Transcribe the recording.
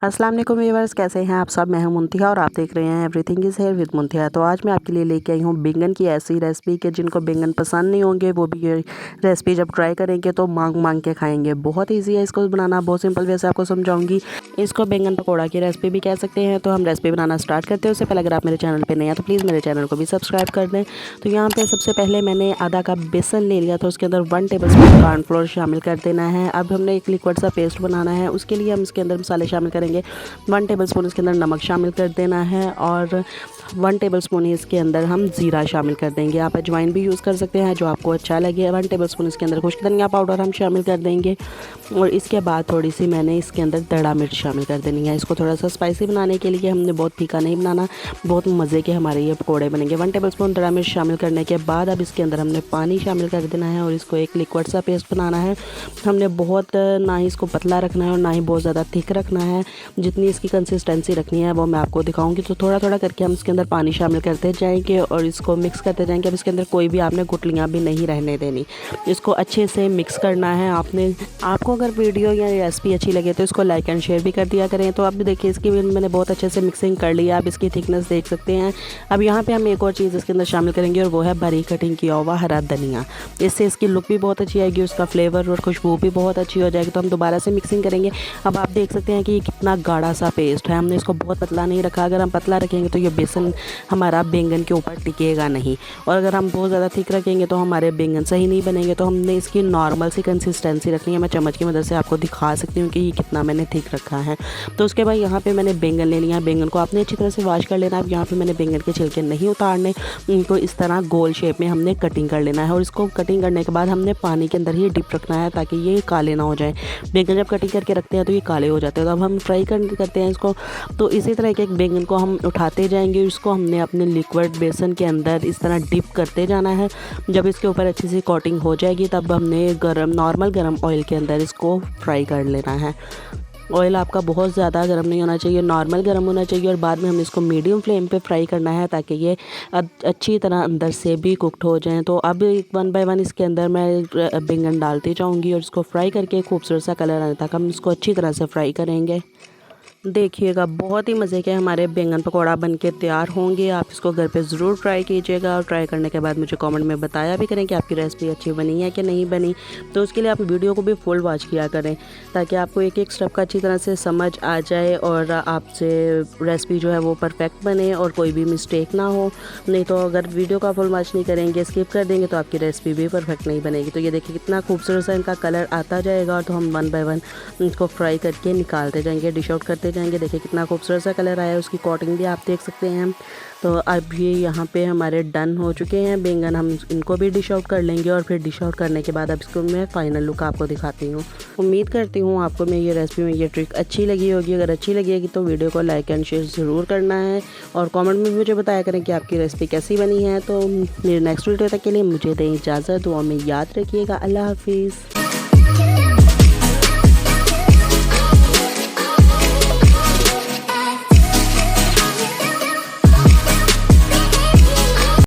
अस्सलाम वालेकुम व्यूअर्स, कैसे हैं आप सब। मैं हूं मुंतिहा और आप देख रहे हैं एवरीथिंग इज़ हेयर विद मुंतिहा। तो आज मैं आपके लिए लेके आई हूं बैंगन की ऐसी रेसिपी कि जिनको बैंगन पसंद नहीं होंगे वो भी ये रेसिपी जब ट्राई करेंगे तो मांग मांग के खाएंगे। बहुत ईजी है इसको बनाना, बहुत सिंपल वे से आपको समझाऊंगी। इसको बैंगन पकौड़ा की रेसिपी भी कह सकते हैं। तो हम रेसिपी बनाना स्टार्ट करते हैं। उससे पहले अगर आप मेरे चैनल पर नए हैं तो प्लीज़ मेरे चैनल को भी सब्सक्राइब कर दें। तो यहाँ पर सबसे पहले मैंने आधा कप बेसन ले लिया, तो उसके अंदर 1 टेबलस्पून कॉर्नफ्लोर शामिल कर देना है। अब हमने एक लिक्विड सा पेस्ट बनाना है, उसके लिए हम इसके अंदर मसाले शामिल करेंगे। 1 टेबलस्पून इसके अंदर नमक शामिल कर देना है और 1 टेबलस्पून इसके अंदर हम ज़ीरा शामिल कर देंगे। आप अजवाइन भी यूज़ कर सकते हैं जो आपको अच्छा लगे। 1 टेबलस्पून इसके अंदर खुश्क धनिया पाउडर हम शामिल कर देंगे और इसके बाद थोड़ी सी मैंने इसके अंदर दड़ा मिर्च शामिल कर देनी है। इसको थोड़ा सा स्पाइसी बनाने के लिए हमने बहुत फीका नहीं बनाना, बहुत मज़े के हमारे ये पकौड़े बनेंगे। 1 टेबलस्पून दड़ा मिर्च शामिल करने के बाद अब इसके अंदर हमने पानी शामिल कर देना है और इसको एक लिक्विड सा पेस्ट बनाना है। हमने बहुत ना ही इसको पतला रखना है और ना ही बहुत ज़्यादा थिक रखना है। जितनी इसकी कंसिस्टेंसी रखनी है वो मैं आपको दिखाऊंगी। तो थोड़ा थोड़ा करके हम इसके अंदर पानी शामिल करते जाएंगे और इसको मिक्स करते जाएंगे। अब इसके अंदर कोई भी आपने गुठलियाँ भी नहीं रहने देनी, इसको अच्छे से मिक्स करना है। आपको अगर वीडियो या रेसिपी अच्छी लगे तो इसको लाइक एंड शेयर भी कर दिया करें। तो अब देखिए इसकी मैंने बहुत अच्छे से मिक्सिंग कर लिया। आप इसकी थिकनेस देख सकते हैं। अब यहाँ पे हम एक और चीज़ इसके अंदर शामिल करेंगे और वो है बारीक कटिंग किया हुआ हरा धनिया। इससे इसकी लुक भी बहुत अच्छी आएगी, उसका फ्लेवर और खुशबू भी बहुत अच्छी हो जाएगी। तो हम दोबारा से मिक्सिंग करेंगे। अब आप देख सकते हैं कि ये कितना गाढ़ा सा पेस्ट है। हमने इसको बहुत पतला नहीं रखा। अगर हम पतला रखेंगे तो ये बेसन हमारा बैंगन के ऊपर टिकेगा नहीं, और अगर हम बहुत ज़्यादा थिक रखेंगे तो हमारे बैंगन सही नहीं बनेंगे। तो हमने इसकी नॉर्मल सी कंसिस्टेंसी रखनी है। मैं चम्मच की मदद से आपको दिखा सकती हूँ कि ये कितना मैंने थिक रखा है। तो उसके बाद यहाँ पे मैंने बैंगन ले लिया है। बैंगन को आपने अच्छी तरह से वॉश कर लेना है। अब यहाँ पे मैंने बैंगन के छिलके नहीं उतारने, इनको इस तरह गोल शेप में हमने कटिंग कर लेना है और इसको कटिंग करने के बाद हमने पानी के अंदर ही डिप रखना है ताकि ये काले ना हो जाए। बैंगन जब कटिंग करके रखते हैं तो ये काले हो जाते हैं। तो अब हम फ्राई करते हैं इसको। तो इसी तरह के एक बैंगन को हम उठाते जाएंगे। इसको हमने अपने लिक्विड बेसन के अंदर इस तरह डिप करते जाना है। जब इसके ऊपर अच्छी सी कोटिंग हो जाएगी तब हमने नॉर्मल गरम ऑयल के अंदर इसको फ्राई कर लेना है। ऑयल आपका बहुत ज़्यादा गर्म नहीं होना चाहिए, नॉर्मल गर्म होना चाहिए। और बाद में हम इसको मीडियम फ्लेम पे फ्राई करना है ताकि ये अच्छी तरह अंदर से भी कुकड हो जाएं। तो अब 1 बाय 1 इसके अंदर मैं बैंगन डालती जाऊंगी और इसको फ्राई करके खूबसूरत सा कलर आने तक हम इसको अच्छी तरह से फ्राई करेंगे। देखिएगा बहुत ही मज़े के हमारे बैंगन पकौड़ा बनके तैयार होंगे। आप इसको घर पे ज़रूर ट्राई कीजिएगा और ट्राई करने के बाद मुझे कमेंट में बताया भी करें कि आपकी रेसिपी अच्छी बनी है कि नहीं बनी। तो उसके लिए आप वीडियो को भी फुल वॉच किया करें ताकि आपको एक एक स्टेप का अच्छी तरह से समझ आ जाए और आपसे रेसिपी जो है वो परफेक्ट बने और कोई भी मिस्टेक ना हो। नहीं तो अगर वीडियो का फुल वॉच नहीं करेंगे, स्किप कर देंगे तो आपकी रेसिपी भी परफेक्ट नहीं बनेगी। तो ये देखिए कितना खूबसूरत सा इनका कलर आता जाएगा। तो हम 1 बाय 1 इसको फ्राई करके निकालते जाएंगे, डिश आउट करते जाएंगे। देखिए कितना खूबसूरत सा कलर आया है, उसकी कोटिंग भी आप देख सकते हैं। तो अब ये यहाँ पे हमारे डन हो चुके हैं बैंगन। हम इनको भी डिश आउट कर लेंगे और फिर डिश आउट करने के बाद अब इसको मैं फाइनल लुक आपको दिखाती हूँ। उम्मीद करती हूँ आपको मैं ये रेसिपी में ये ट्रिक अच्छी लगी होगी। अगर अच्छी लगेगी तो वीडियो को लाइक एंड शेयर ज़रूर करना है और कमेंट में भी मुझे बताया करें कि आपकी रेसिपी कैसी बनी है। तो मेरे नेक्स्ट वीडियो तक के लिए मुझे दें इजाज़त। दुआ में याद रखिएगा। अल्लाह हाफिज़।